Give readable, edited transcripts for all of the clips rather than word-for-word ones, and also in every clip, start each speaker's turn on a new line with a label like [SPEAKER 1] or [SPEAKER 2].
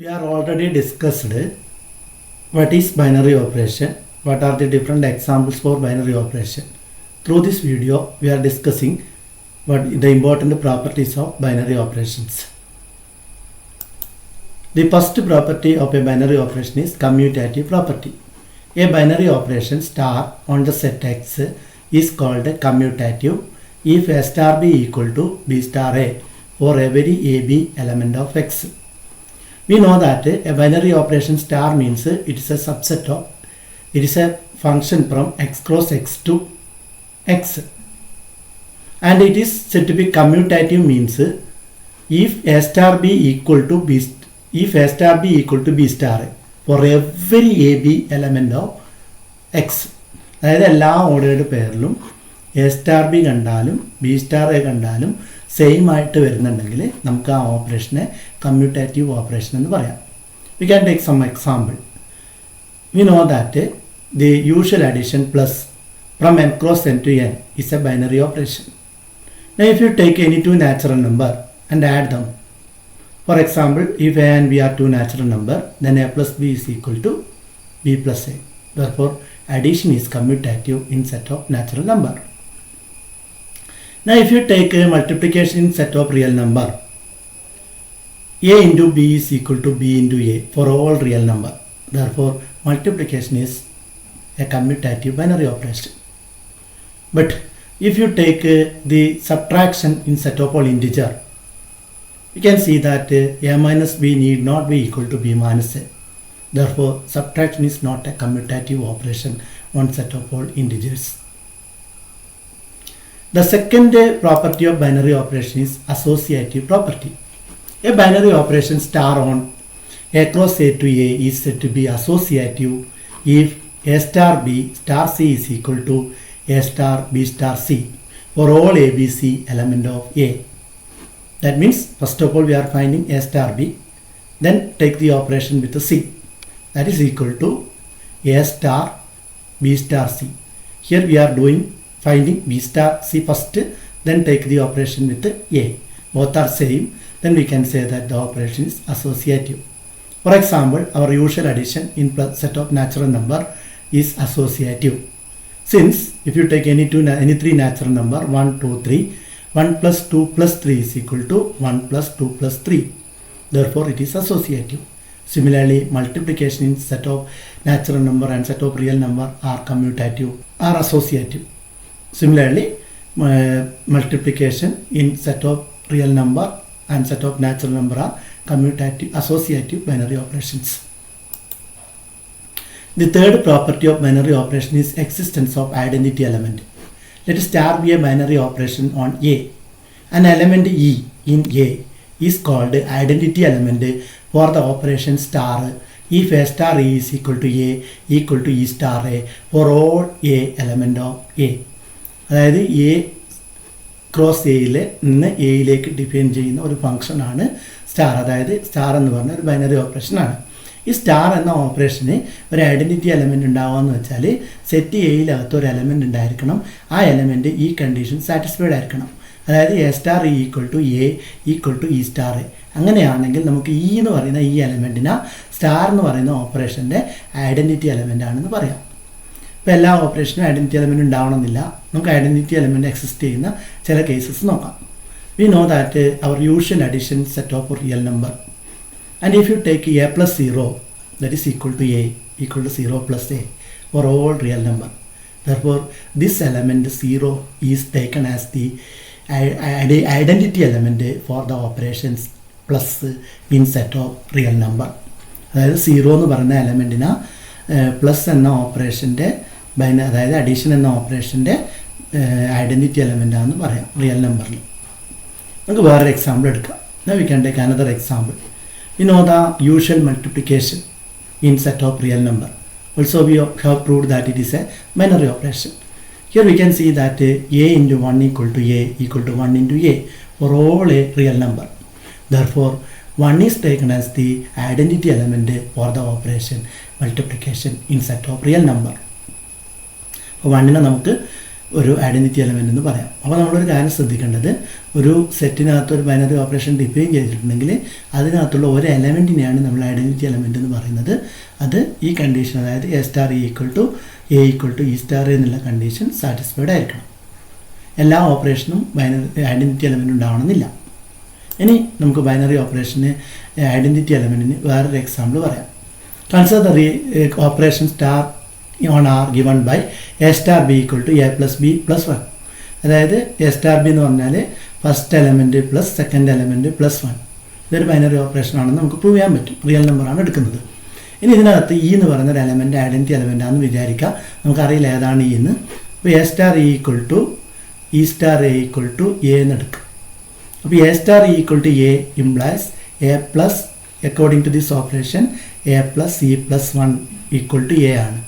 [SPEAKER 1] We are already discussed what is binary operation, what are the different examples for binary operation. Through this video, we are discussing what the important properties of binary operations. The first property of a binary operation is commutative property. A binary operation star on the set X is called commutative if A star B equal to B star A for every AB element of X. We know that a binary operation star means it is a subset of, it is a function from X cross X to X. And it is said to be commutative means if A star B equal to B, if A star B equal to B star A for every AB element of X. അതായത് എല്ലാ ordered പെയറിലും A star B കണ്ടാലും B star A കണ്ടാലും same ആയിട്ട് വരുന്നുണ്ടെങ്കിൽ നമുക്ക് ആ ഓപ്പറേഷനെ കമ്മ്യൂട്ടേറ്റീവ് ഓപ്പറേഷൻ എന്ന് പറയാം. We can take some example. We know that the usual addition plus from n cross n to n is a binary operation. Now if you take any two natural number and add them, for example, if a and b are two natural number, then a plus b is equal to b plus a. Therefore, addition is commutative in set of natural number. Now if you take a multiplication in set of real number, a into b is equal to b into a for all real number. Therefore, multiplication is a commutative binary operation. But if you take the subtraction in set of all integer, you can see that a minus b need not be equal to b minus a. Therefore, subtraction is not a commutative operation on set of all integers. The second property of binary operation is associative property. A binary operation star on a cross a to a is said to be associative if a star b star c is equal to a star b star c for all abc element of a. That means, first of all, we are finding a star b, then take the operation with the c. That is equal to a star b star c. Here we are finding b star c first, then take the operation with a. Both are same, then we can say that the operation is associative. For example, our usual addition in set of natural number is associative. Since if you take any three natural number 1, 2, 3, 1 plus 2 plus 3 is equal to 1 plus 2 plus 3. Therefore, it is associative. Similarly, multiplication in set of natural number and set of real number are commutative, are associative. Similarly, multiplication in set of real number and set of natural number are commutative, associative binary operations. The third property of binary operation is existence of identity element. Let star be a binary operation on A. An element E in A is called identity element for the operation star if A star E is equal to A equal to E star A for all A element of A. അതായത് A cross എയിലെ നിന്ന് എയിലേക്ക് define ചെയ്യുന്ന ഒരു ഫംഗ്ഷനാണ് star. അതായത് star എന്ന് പറഞ്ഞ ഒരു ബൈനറി ഓപ്പറേഷനാണ്. ഈ സ്റ്റാർ എന്ന ഓപ്പറേഷന് ഒരു ഐഡൻറ്റിറ്റി എലമെൻറ്റ് ഉണ്ടാവുകയെന്ന് വെച്ചാൽ സെറ്റ് എയിലകത്ത് ഒരു എലമെൻറ്റ് ഉണ്ടായിരിക്കണം. ആ എലമെൻറ്റ് ഈ കണ്ടീഷൻ സാറ്റിസ്ഫൈഡ് ആയിരിക്കണം. അതായത് A star E equal to A equal to E star A. അങ്ങനെയാണെങ്കിൽ നമുക്ക് ഇ എന്ന് പറയുന്ന ഈ എലമെൻറ്റിനെ സ്റ്റാർ എന്ന് പറയുന്ന ഓപ്പറേഷൻ്റെ ഐഡൻറ്റിറ്റി എലമെൻ്റ് ആണെന്ന് പറയാം. ഇപ്പോൾ എല്ലാ ഓപ്പറേഷനും ഐഡൻറ്റിറ്റി എലമെൻറ്റ് ഉണ്ടാവണമെന്നില്ല. നമുക്ക് ഐഡൻറ്റിറ്റി എലമെൻറ്റ് എക്സിസ്റ്റ് ചെയ്യുന്ന ചില കേസസ് നോക്കാം. We know that our usual addition set of real number. And if you take a plus 0, that is equal to a equal to 0 plus a for all real number. Therefore, this element 0 is taken as the identity element for the operations plus in set of real number. അതായത് 0 എന്ന് പറയുന്ന എലമെൻറ്റിന് plus എന്ന ഓപ്പറേഷൻ്റെ അതായത് addition എന്ന ഓപ്പറേഷൻ്റെ identity element ആണെന്ന് പറയാം real നമ്പറിൽ. നമുക്ക് വേറൊരു എക്സാമ്പിൾ എടുക്കാം. Now we can take another example. You know the usual multiplication in set of real number. Also, we have proved that it is a binary operation. Here we can see that a into 1 equal to a equal to 1 into a for all a real number. Therefore, 1 is taken as the identity element for the operation multiplication in set of real number. 1 നമുക്ക് ഒരു identity element എന്ന് പറയാം. അപ്പോൾ നമ്മളൊരു കാര്യം ശ്രദ്ധിക്കേണ്ടത്, ഒരു സെറ്റിനകത്ത് ഒരു ബൈനറി ഓപ്പറേഷൻ ഡിഫൈൻ ചെയ്തിട്ടുണ്ടെങ്കിൽ അതിനകത്തുള്ള ഒരു എലമെൻറ്റിനെയാണ് നമ്മൾ ഐഡൻറ്റിറ്റി എലമെൻ്റ് എന്ന് പറയുന്നത്. അത് ഈ കണ്ടീഷൻ, അതായത് A star E equal to E star എന്നുള്ള കണ്ടീഷൻ സാറ്റിസ്ഫൈഡ് ആയിരിക്കണം. എല്ലാ ഓപ്പറേഷനും ബൈനറി ഐഡൻറ്റിറ്റി എലമെൻ്റ് ഉണ്ടാവണമെന്നില്ല. ഇനി നമുക്ക് ബൈനറി ഓപ്പറേഷന് ഐഡൻറ്റിറ്റി എലമെൻറ്റിന് വേറൊരു എക്സാമ്പിൾ പറയാം. Consider the operation star on R given by A star B equal to A plus B plus 1. അതായത് A star B എന്ന് പറഞ്ഞാൽ first element plus second element plus 1. ഇതൊരു binary operation ആണെന്ന് നമുക്ക് prove ചെയ്യാൻ പറ്റും. റിയൽ നമ്പറാണ് എടുക്കുന്നത്. ഇനി ഇതിനകത്ത് ഇ എന്ന് പറയുന്നൊരു എലമെൻറ്റ് ഐഡൻറ്റിറ്റി എലമെൻ്റ് ആണെന്ന് വിചാരിക്കുക. നമുക്കറിയില്ല ഏതാണ് ഇ എന്ന്. അപ്പോൾ A star E equal to E star A equal to A എന്ന് എടുക്കുക. അപ്പോൾ A star E equal to A implies A plus, according to this operation A plus C plus 1 equal to A ആണ്.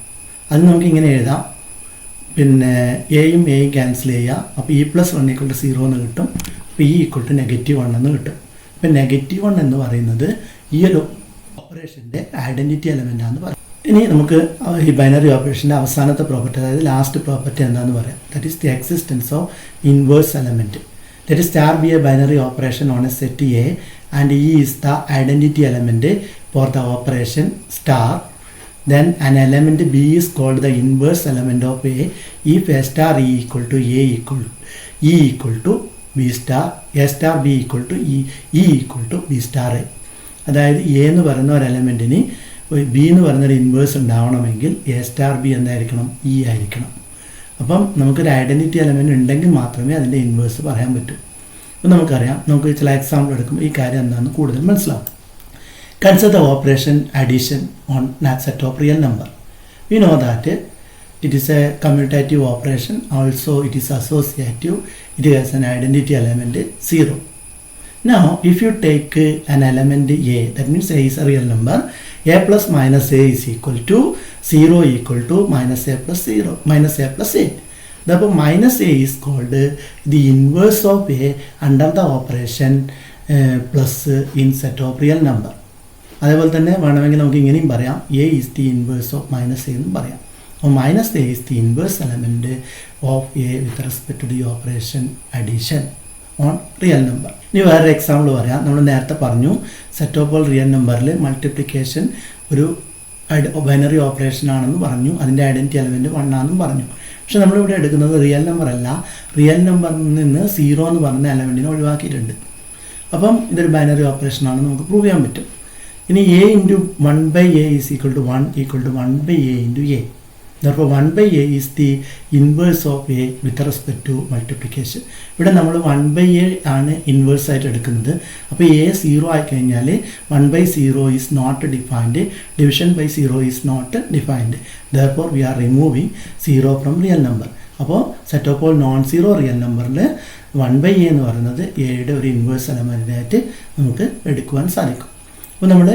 [SPEAKER 1] അത് നമുക്ക് ഇങ്ങനെ എഴുതാം. പിന്നെ എയും എയും ക്യാൻസൽ ചെയ്യുക. അപ്പോൾ ഇ പ്ലസ് 1 ഈക്വൽ ടു 0 എന്ന് കിട്ടും. അപ്പോൾ ഇ ഈക്വൽ ടു -1 എന്ന് കിട്ടും. അപ്പോൾ -1 എന്ന് പറയുന്നത് ഈ ഒരു ഓപ്പറേഷൻ്റെ ഐഡൻറ്റിറ്റി എലമെൻ്റാണെന്ന് പറയും. ഇനി നമുക്ക് ഈ ബൈനറി ഓപ്പറേഷൻ്റെ അവസാനത്തെ പ്രോപ്പർട്ടി, അതായത് ലാസ്റ്റ് പ്രോപ്പർട്ടി എന്താണെന്ന് പറയാം. That is the existence of inverse element. That is star B A binary operation on A set A and E is the identity element for the operation star. Then an element B is called the inverse element of A if A star E equal to B star, A star B equal to E equal to B star A. അതായത് A എന്ന് പറയുന്ന ഒരു എലമെൻറ്റിന് B എന്ന് പറയുന്നൊരു inverse ഉണ്ടാവണമെങ്കിൽ A star B എന്തായിരിക്കണം? E ആയിരിക്കണം. അപ്പം നമുക്കൊരു ഐഡൻറ്റിറ്റി എലമെൻറ്റ് ഉണ്ടെങ്കിൽ മാത്രമേ അതിൻ്റെ ഇൻവേഴ്സ് പറയാൻ പറ്റൂ. അപ്പം നമുക്കറിയാം, നമുക്ക് ചില എക്സാമ്പിൾ എടുക്കുമ്പോൾ ഈ കാര്യം എന്താണെന്ന് കൂടുതൽ മനസ്സിലാവും. Consider the operation addition on a set of real number. We know that it is a commutative operation. Also, it is associative. It has an identity element 0. Now, if you take an element A, that means A is a real number. A plus minus A is equal to 0 equal to minus A plus 0, minus A plus A. Therefore, minus A is called the inverse of A under the operation plus in set of real number. അതേപോലെ തന്നെ വേണമെങ്കിൽ നമുക്ക് ഇങ്ങനെയും പറയാം, A is the inverse of minus A എന്നും പറയാം. അപ്പോൾ minus A is the inverse element of A with respect to the operation addition on real number. ഇനി വേറൊരു എക്സാമ്പിൾ പറയാം. നമ്മൾ നേരത്തെ പറഞ്ഞു സെറ്റ് ഓഫ് ഓൾ റിയൽ നമ്പറിൽ മൾട്ടിപ്ലിക്കേഷൻ ഒരു ബൈനറി ഓപ്പറേഷൻ ആണെന്ന് പറഞ്ഞു. അതിൻ്റെ ഐഡൻറ്റിറ്റി എലമെൻറ്റ് 1 ആണെന്നും പറഞ്ഞു. പക്ഷെ നമ്മളിവിടെ എടുക്കുന്നത് റിയൽ നമ്പർ അല്ല. റിയൽ നമ്പറിൽ നിന്ന് 0 എന്ന് പറഞ്ഞ എലമെൻറ്റിനെ ഒഴിവാക്കിയിട്ടുണ്ട്. അപ്പം ഇതൊരു ബൈനറി ഓപ്പറേഷൻ ആണെന്ന് നമുക്ക് പ്രൂവ് ചെയ്യാൻ പറ്റും. ഇനി A into 1/a is equal to 1 into a. Therefore 1/a is the inverse of A with respect to multiplication. ഇവിടെ നമ്മൾ 1/a ആണ് ഇൻവേഴ്സ് ആയിട്ട് എടുക്കുന്നത്. അപ്പോൾ എ 0 ആയിക്കഴിഞ്ഞാൽ 1/0 is not defined, division by 0 is not defined. Therefore we are removing 0 from real number. അപ്പോൾ set of all non zero real നമ്പറിൽ 1/a എന്ന് പറയുന്നത് എയുടെ ഒരു ഇൻവേഴ്സ് എലമെൻറ്റായിട്ട് നമുക്ക് എടുക്കുവാൻ സാധിക്കും. അപ്പോൾ നമ്മൾ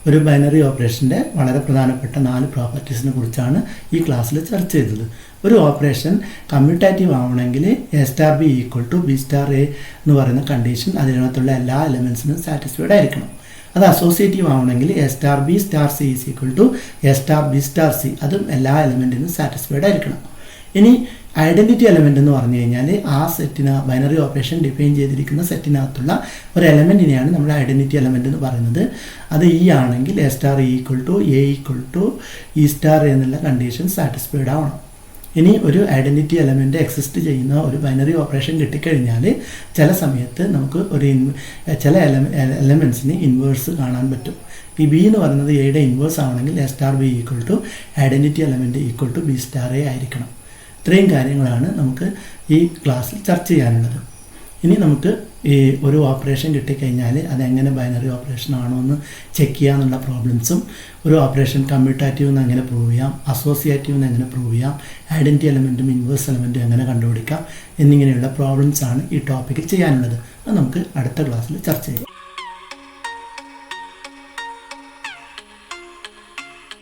[SPEAKER 1] ഒരു ബൈനറി ഓപ്പറേഷൻ്റെ വളരെ പ്രധാനപ്പെട്ട 4 പ്രോപ്പർട്ടീസിനെ കുറിച്ചാണ് ഈ ക്ലാസ്സിൽ ചർച്ച ചെയ്തത്. ഒരു ഓപ്പറേഷൻ കമ്മ്യൂട്ടേറ്റീവ് ആവണമെങ്കിൽ A star B equal to B star A എന്ന് പറയുന്ന കണ്ടീഷൻ അതിനകത്തുള്ള എല്ലാ എലമെൻസിനും സാറ്റിസ്ഫൈഡ് ആയിരിക്കണം. അത് അസോസിയേറ്റീവ് ആവണമെങ്കിൽ A star B star C is equal to A star B star C, അതും എല്ലാ എലമെൻറ്റിനും സാറ്റിസ്ഫൈഡ് ആയിരിക്കണം. ഇനി ഐഡൻറ്റിറ്റി എലമെൻ്റ് എന്ന് പറഞ്ഞു കഴിഞ്ഞാൽ ആ സെറ്റിന് ബൈനറി ഓപ്പറേഷൻ ഡിഫൈൻ ചെയ്തിരിക്കുന്ന സെറ്റിനകത്തുള്ള ഒരു എലമെൻറ്റിനെയാണ് നമ്മൾ ഐഡൻറ്റിറ്റി എലമെൻ്റ് എന്ന് പറയുന്നത്. അത് ഇ ആണെങ്കിൽ A star E equal to A equal to E star എന്നുള്ള കണ്ടീഷൻ സാറ്റിസ്ഫൈഡ് ആവണം. ഇനി ഒരു ഐഡൻറ്റിറ്റി എലമെൻ്റ് എക്സിസ്റ്റ് ചെയ്യുന്ന ഒരു ബൈനറി ഓപ്പറേഷൻ കിട്ടിക്കഴിഞ്ഞാൽ ചില സമയത്ത് നമുക്ക് ചില എലമെൻറ്റ്സിന് ഇൻവേഴ്സ് കാണാൻ പറ്റും. ഈ ബി എന്ന് പറയുന്നത് എയുടെ ഇൻവേഴ്സ് ആവണമെങ്കിൽ A star B equal to identity element equal to B star A ആയിരിക്കണം. ഇത്രയും കാര്യങ്ങളാണ് നമുക്ക് ഈ ക്ലാസ്സിൽ ചർച്ച ചെയ്യാനുള്ളത്. ഇനി നമുക്ക് ഈ ഒരു ഓപ്പറേഷൻ കിട്ടിക്കഴിഞ്ഞാൽ അതെങ്ങനെ ബൈനറി ഓപ്പറേഷൻ ആണോ എന്ന് ചെക്ക് ചെയ്യാന്നുള്ള പ്രോബ്ലംസും, ഒരു ഓപ്പറേഷൻ കമ്മ്യൂട്ടേറ്റീവ് എന്ന് എങ്ങനെ പ്രൂവ് ചെയ്യാം, അസോസിയേറ്റീവ് എന്ന് എങ്ങനെ പ്രൂവ് ചെയ്യാം, ഐഡൻറ്റിറ്റി എലമെൻറ്റും ഇൻവേഴ്സ് എലമെൻറ്റും എങ്ങനെ കണ്ടുപിടിക്കാം എന്നിങ്ങനെയുള്ള പ്രോബ്ലംസാണ് ഈ ടോപ്പിക്കിൽ ചെയ്യാനുള്ളത്. അത് നമുക്ക് അടുത്ത ക്ലാസ്സിൽ ചർച്ച ചെയ്യാം.